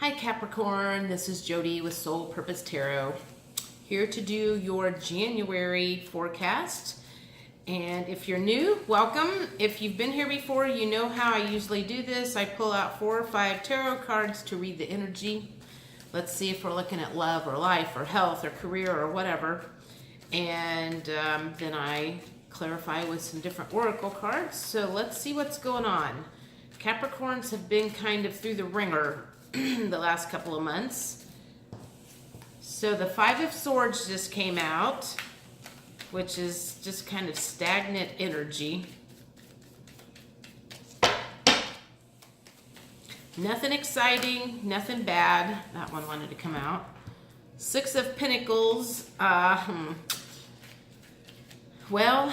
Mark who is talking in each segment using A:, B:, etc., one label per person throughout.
A: Hi Capricorn, this is Jody with Soul Purpose Tarot, here to do your January forecast. And if you're new, welcome. If you've been here before, you know how I usually do this. I pull out 4 or 5 tarot cards to read the energy. Let's see if we're looking at love or life or health or career or whatever. And then I clarify with some different oracle cards. So let's see what's going on. Capricorns have been kind of through the ringer the last couple of months. So the 5 of Swords just came out, which is just kind of stagnant energy. Nothing exciting, nothing bad. That one wanted to come out. 6 of Pentacles. Well,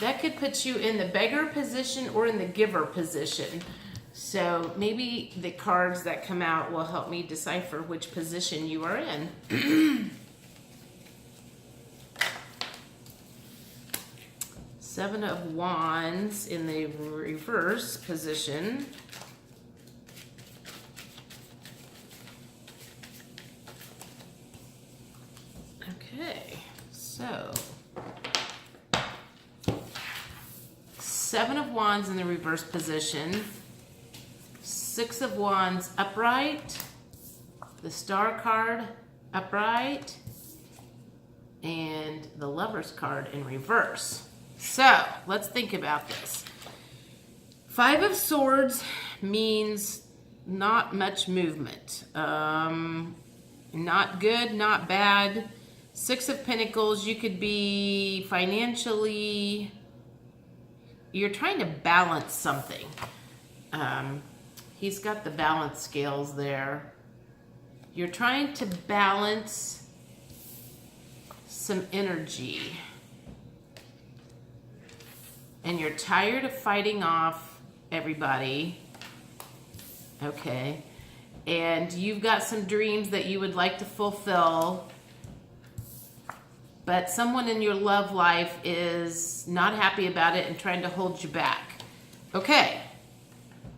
A: that could put you in the beggar position or in the giver position. So maybe the cards that come out will help me decipher which position you are in. 7 of Wands in the reverse position. Okay, so 7 of Wands in the reverse position. 6 of Wands upright, the Star card upright, and the Lover's card in reverse. So let's think about this. 5 of Swords means not much movement. Not good, not bad. 6 of Pentacles, you could be financially, you're trying to balance something. He's got the balance scales there. You're trying to balance some energy. And you're tired of fighting off everybody. Okay. And you've got some dreams that you would like to fulfill. But someone in your love life is not happy about it and trying to hold you back. Okay.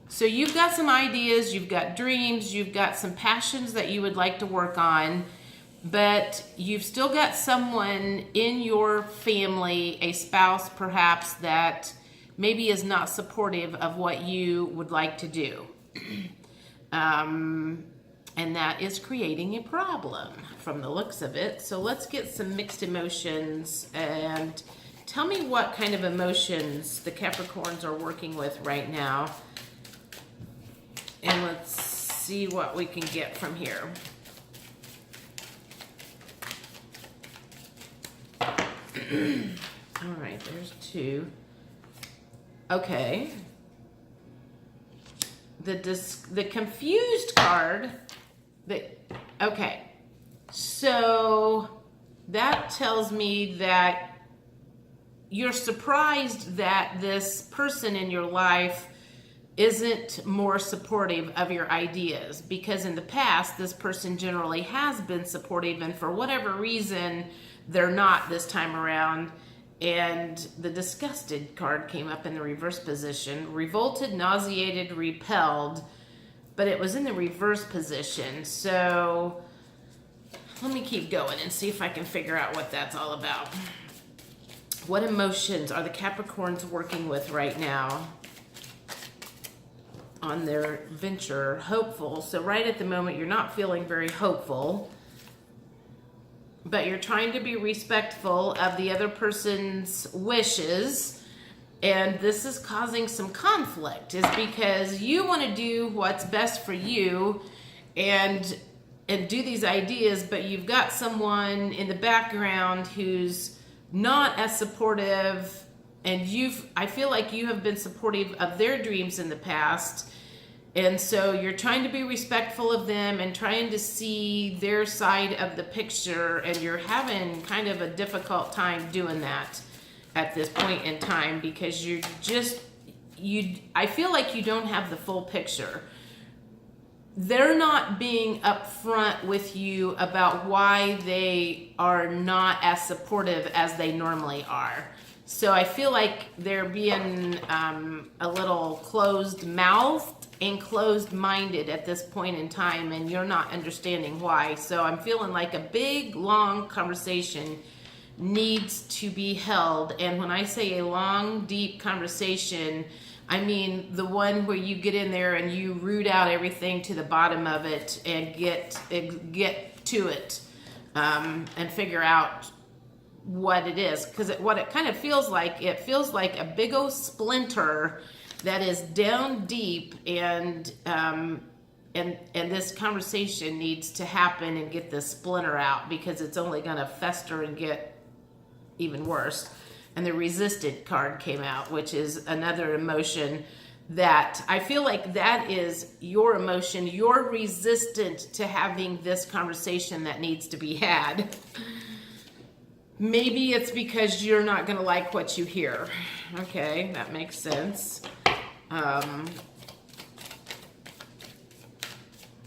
A: So you've got some ideas, you've got dreams, you've got some passions that you would like to work on, but you've still got someone in your family, a spouse perhaps, that maybe is not supportive of what you would like to do. And that is creating a problem from the looks of it. So let's get some mixed emotions and tell me what kind of emotions the Capricorns are working with right now. And let's see what we can get from here. All right, there's 2. Okay. The confused card. Okay. So that tells me that you're surprised that this person in your life isn't more supportive of your ideas, because in the past this person generally has been supportive, and for whatever reason they're not this time around. And the disgusted card came up in the reverse position. Revolted, nauseated, repelled, but it was in the reverse position. So let me keep going and see if I can figure out what that's all about. What emotions are the Capricorns working with right now on their venture? Hopeful. So right at the moment you're not feeling very hopeful, but you're trying to be respectful of the other person's wishes, and this is causing some conflict, is because you want to do what's best for you and do these ideas, but you've got someone in the background who's not as supportive, and I feel like you have been supportive of their dreams in the past. And so you're trying to be respectful of them and trying to see their side of the picture, and you're having kind of a difficult time doing that at this point in time, because I feel like you don't have the full picture. They're not being upfront with you about why they are not as supportive as they normally are. So I feel like they're being a little closed-mouthed and closed-minded at this point in time, and you're not understanding why. So I'm feeling like a big, long conversation needs to be held. And when I say a long, deep conversation, I mean the one where you get in there and you root out everything to the bottom of it and get to it, and figure out what it is. Because what it kind of feels like, it feels like a big old splinter that is down deep, and this conversation needs to happen and get this splinter out, because it's only going to fester and get even worse. And the resistant card came out, which is another emotion that I feel like that is your emotion. You're resistant to having this conversation that needs to be had. Maybe it's because you're not going to like what you hear. Okay, that makes sense.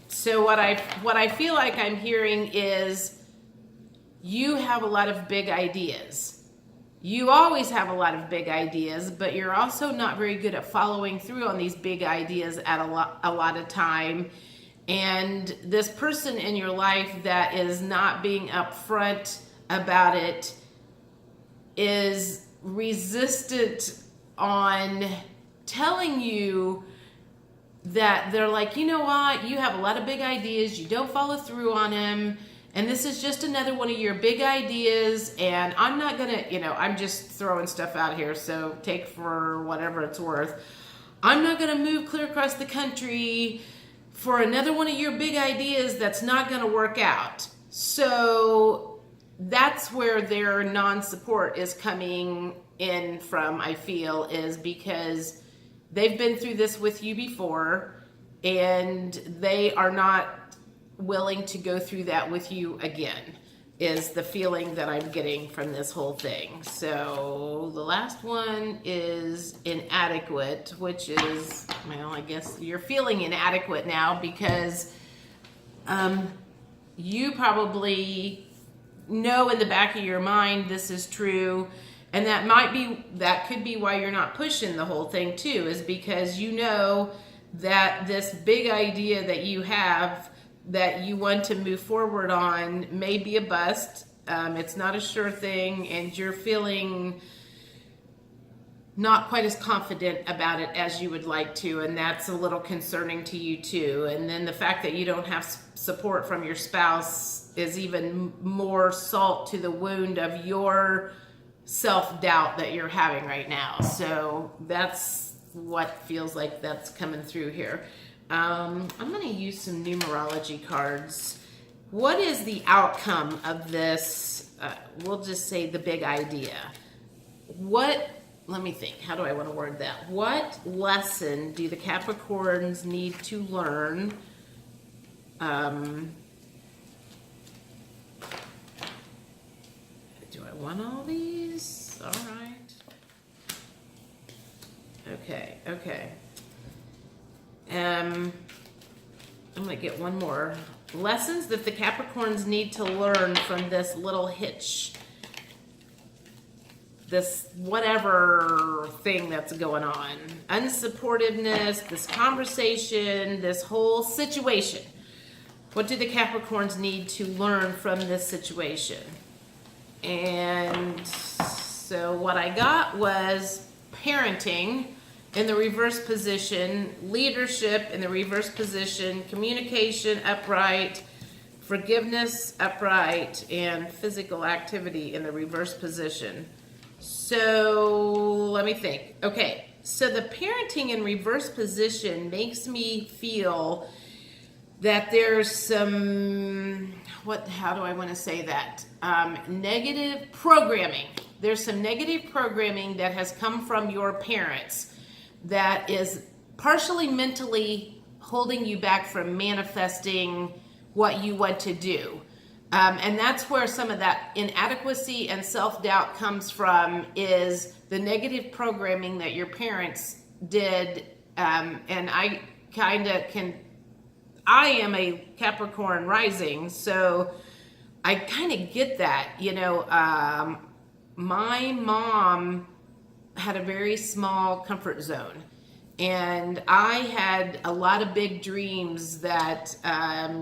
A: So what I feel like I'm hearing is you have a lot of big ideas. You always have a lot of big ideas, but you're also not very good at following through on these big ideas at a lot of time. And this person in your life that is not being upfront about it is resistant on telling you that they're like, you know what, you have a lot of big ideas, you don't follow through on them, and this is just another one of your big ideas, and I'm not gonna, I'm just throwing stuff out here, so take for whatever it's worth. I'm not gonna move clear across the country for another one of your big ideas that's not gonna work out. So that's where their non-support is coming in from, I feel, is because they've been through this with you before, and they are not willing to go through that with you again, is the feeling that I'm getting from this whole thing. So the last one is inadequate, which is, well, I guess you're feeling inadequate now because you probably know in the back of your mind this is true, and that could be why you're not pushing the whole thing too, is because you know that this big idea that you have that you want to move forward on may be a bust. It's not a sure thing, and you're feeling not quite as confident about it as you would like to, and that's a little concerning to you too. And then the fact that you don't have support from your spouse is even more salt to the wound of your self-doubt that you're having right now. So that's what feels like that's coming through here. I'm going to use some numerology cards. What is the outcome of this? We'll just say the big idea. Let me think. How do I want to word that? What lesson do the Capricorns need to learn? Do I want all these? All right. Okay. I'm going to get one more. Lessons that the Capricorns need to learn from this little hitch. This whatever thing that's going on. Unsupportiveness, this conversation, this whole situation. What do the Capricorns need to learn from this situation? And so what I got was parenting in the reverse position, leadership in the reverse position, communication upright, forgiveness upright, and physical activity in the reverse position. So let me think. Okay, so the parenting in reverse position makes me feel that there's some, how do I want to say that? Negative programming. There's some negative programming that has come from your parents that is partially mentally holding you back from manifesting what you want to do. And that's where some of that inadequacy and self-doubt comes from, is the negative programming that your parents did. And I am a Capricorn rising, so I kind of get that. My mom had a very small comfort zone. And I had a lot of big dreams that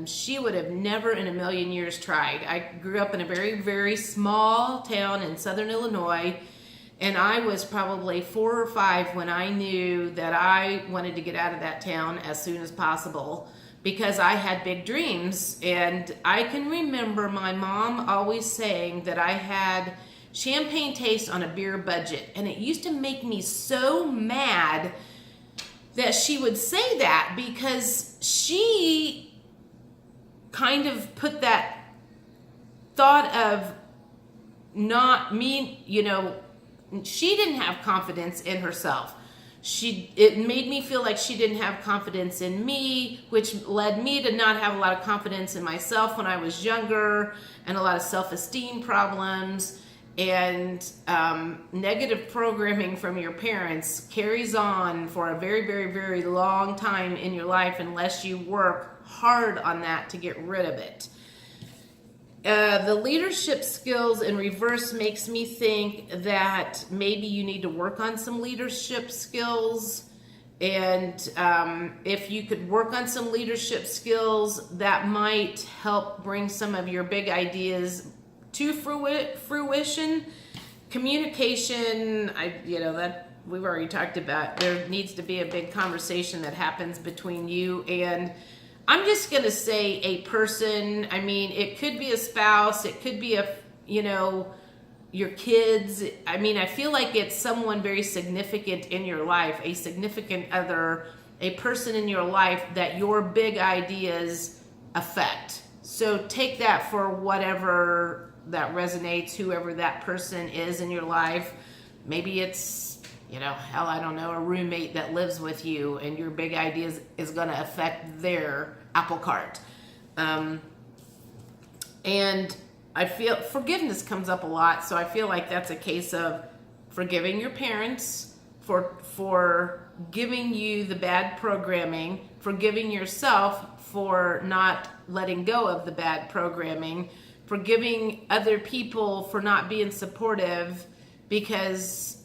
A: she would have never in a million years tried. I grew up in a very, very small town in southern Illinois, and I was probably 4 or 5 when I knew that I wanted to get out of that town as soon as possible because I had big dreams. And I can remember my mom always saying that I had champagne taste on a beer budget. And it used to make me so mad that she would say that, because she kind of put that thought of not me, she didn't have confidence in herself. It made me feel like she didn't have confidence in me, which led me to not have a lot of confidence in myself when I was younger, and a lot of self-esteem problems. And negative programming from your parents carries on for a very, very, very long time in your life unless you work hard on that to get rid of it. The leadership skills in reverse makes me think that maybe you need to work on some leadership skills. And if you could work on some leadership skills, that might help bring some of your big ideas to fruition. Communication, that we've already talked about. There needs to be a big conversation that happens between you and, I'm just going to say, a person. I mean, it could be a spouse, it could be your kids. I mean, I feel like it's someone very significant in your life, a significant other, a person in your life that your big ideas affect. So take that for whatever that resonates, whoever that person is in your life. Maybe it's, I don't know, a roommate that lives with you and your big ideas is going to affect their apple cart. And I feel forgiveness comes up a lot. So I feel like that's a case of forgiving your parents for giving you the bad programming, forgiving yourself for not letting go of the bad programming, forgiving other people for not being supportive, because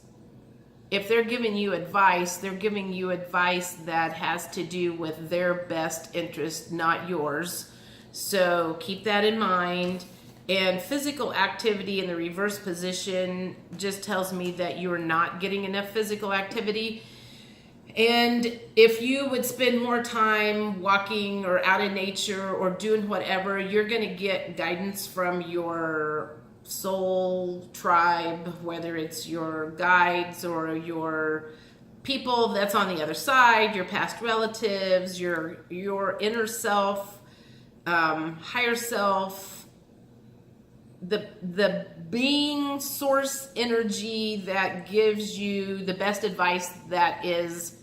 A: if they're giving you advice, they're giving you advice that has to do with their best interest, not yours. So keep that in mind. And physical activity in the reverse position just tells me that you're not getting enough physical activity. And if you would spend more time walking or out in nature or doing whatever, you're going to get guidance from your soul tribe, whether it's your guides or your people that's on the other side, your past relatives, your inner self, higher self, the being source energy that gives you the best advice that is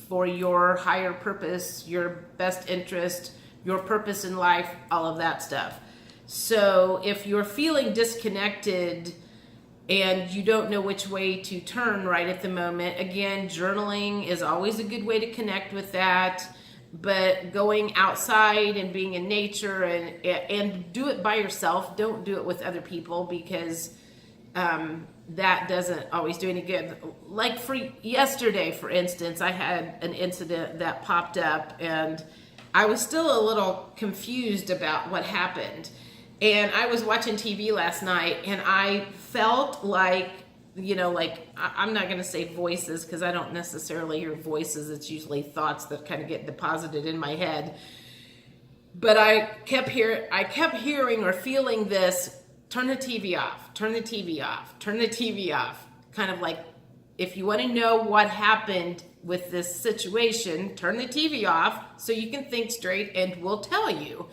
A: for your higher purpose, your best interest, your purpose in life, all of that stuff. So if you're feeling disconnected and you don't know which way to turn right at the moment, again, journaling is always a good way to connect with that. But going outside and being in nature and do it by yourself. Don't do it with other people, because that doesn't always do any good. Like for yesterday, for instance, I had an incident that popped up and I was still a little confused about what happened. And I was watching TV last night and I felt like, I'm not going to say voices because I don't necessarily hear voices. It's usually thoughts that kind of get deposited in my head. But I kept hearing or feeling this, turn the TV off, turn the TV off, turn the TV off. Kind of like, if you want to know what happened with this situation, turn the TV off so you can think straight and we'll tell you.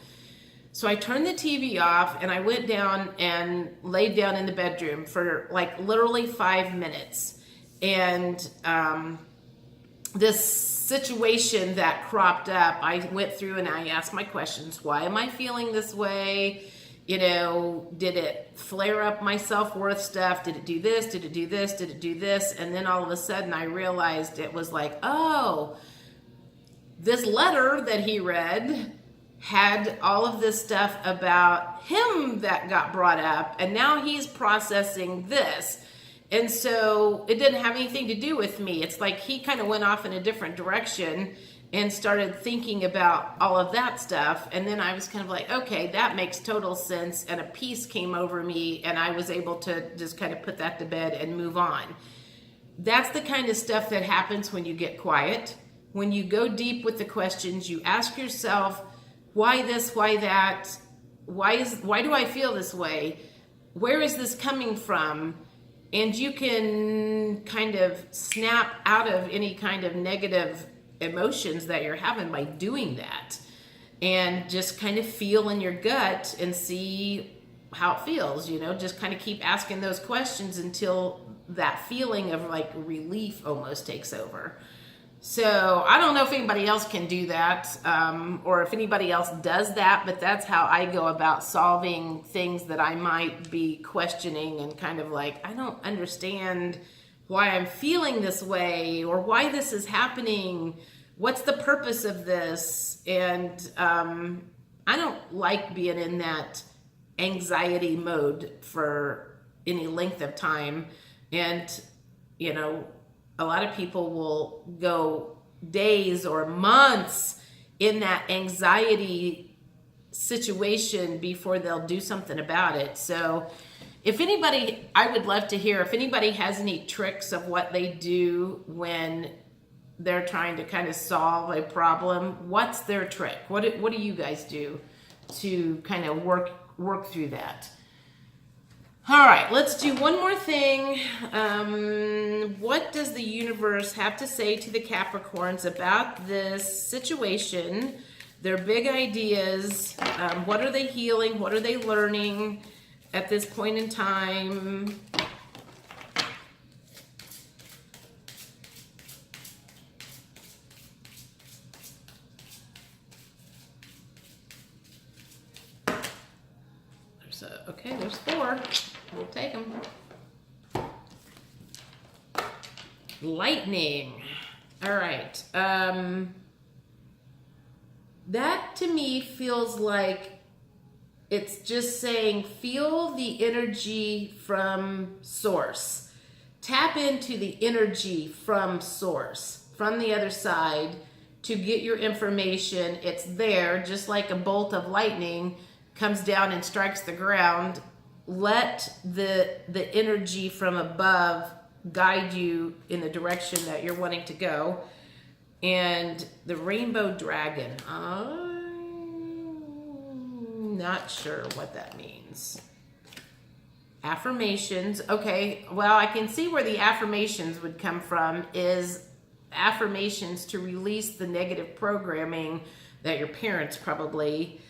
A: So I turned the TV off and I went down and laid down in the bedroom for like literally 5 minutes. And this situation that cropped up, I went through and I asked my questions. Why am I feeling this way? Did it flare up my self-worth stuff? Did it do this? Did it do this? Did it do this? And then all of a sudden I realized it was like, oh, this letter that he read had all of this stuff about him that got brought up, and now he's processing this. And so it didn't have anything to do with me. It's like he kind of went off in a different direction and started thinking about all of that stuff. And then I was kind of like, okay, that makes total sense. And a peace came over me, and I was able to just kind of put that to bed and move on. That's the kind of stuff that happens when you get quiet. When you go deep with the questions, you ask yourself, why this, why that? Why do I feel this way? Where is this coming from? And you can kind of snap out of any kind of negative emotions that you're having by doing that. And just kind of feel in your gut and see how it feels, just kind of keep asking those questions until that feeling of like relief almost takes over. So I don't know if anybody else can do that, or if anybody else does that, but that's how I go about solving things that I might be questioning and kind of like, I don't understand why I'm feeling this way or why this is happening. What's the purpose of this? And I don't like being in that anxiety mode for any length of time. And, a lot of people will go days or months in that anxiety situation before they'll do something about it. So if anybody, I would love to hear if anybody has any tricks of what they do when they're trying to kind of solve a problem. What's their trick? What do you guys do to kind of work through that? All right, let's do one more thing. What does the universe have to say to the Capricorns about this situation, their big ideas? What are they healing? What are they learning at this point in time? Okay, there's 4. We'll take them. Lightning. All right. That to me feels like it's just saying feel the energy from source. Tap into the energy from source, from the other side to get your information. It's there, just like a bolt of lightning comes down and strikes the ground. Let the energy from above guide you in the direction that you're wanting to go. And the rainbow dragon, I'm not sure what that means. Affirmations. Okay, well, I can see where the affirmations would come from, is affirmations to release the negative programming that your parents probably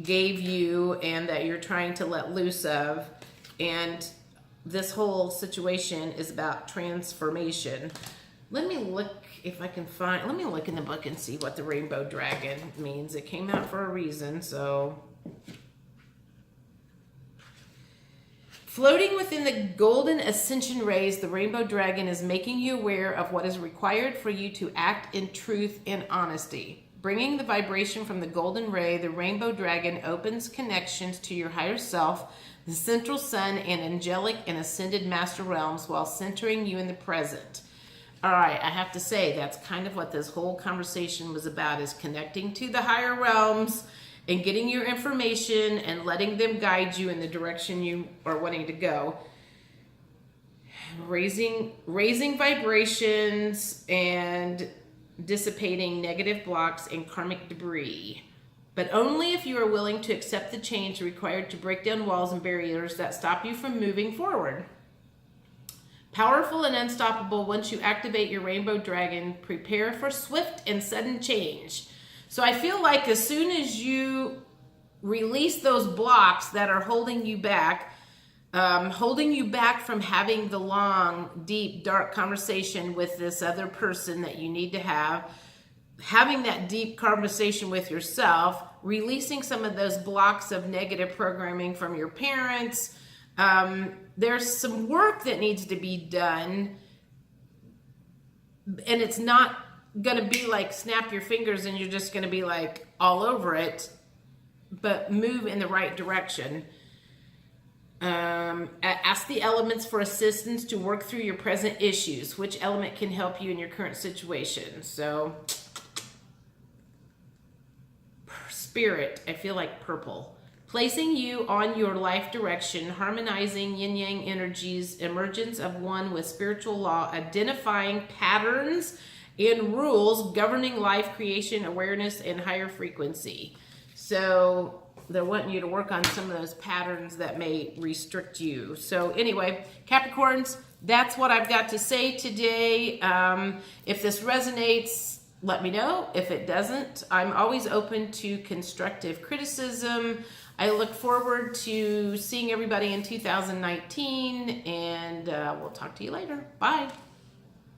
A: gave you and that you're trying to let loose of. And this whole situation is about transformation. Let me look if I can find, let me look in the book and see what the rainbow dragon means. It came out for a reason, so. Floating within the golden ascension rays, the rainbow dragon is making you aware of what is required for you to act in truth and honesty. Bringing the vibration from the golden ray, the rainbow dragon opens connections to your higher self, the central sun, and angelic and ascended master realms while centering you in the present. All right, I have to say that's kind of what this whole conversation was about, is connecting to the higher realms and getting your information and letting them guide you in the direction you are wanting to go. Raising vibrations and dissipating negative blocks and karmic debris, but only if you are willing to accept the change required to break down walls and barriers that stop you from moving forward. Powerful and unstoppable, once you activate your rainbow dragon, prepare for swift and sudden change. So I feel like as soon as you release those blocks that are holding you back from having the long, deep, dark conversation with this other person that you need to have, having that deep conversation with yourself, releasing some of those blocks of negative programming from your parents. There's some work that needs to be done, and it's not going to be like snap your fingers and you're just going to be like all over it, but move in the right direction. Ask the elements for assistance to work through your present issues. Which element can help you in your current situation? So, Spirit, I feel like purple. Placing you on your life direction, harmonizing yin-yang energies, emergence of one with spiritual law, identifying patterns and rules governing life creation, awareness, and higher frequency. So they're wanting you to work on some of those patterns that may restrict you. So anyway, Capricorns, that's what I've got to say today. If this resonates, let me know. If it doesn't, I'm always open to constructive criticism. I look forward to seeing everybody in 2019, and we'll talk to you later. Bye.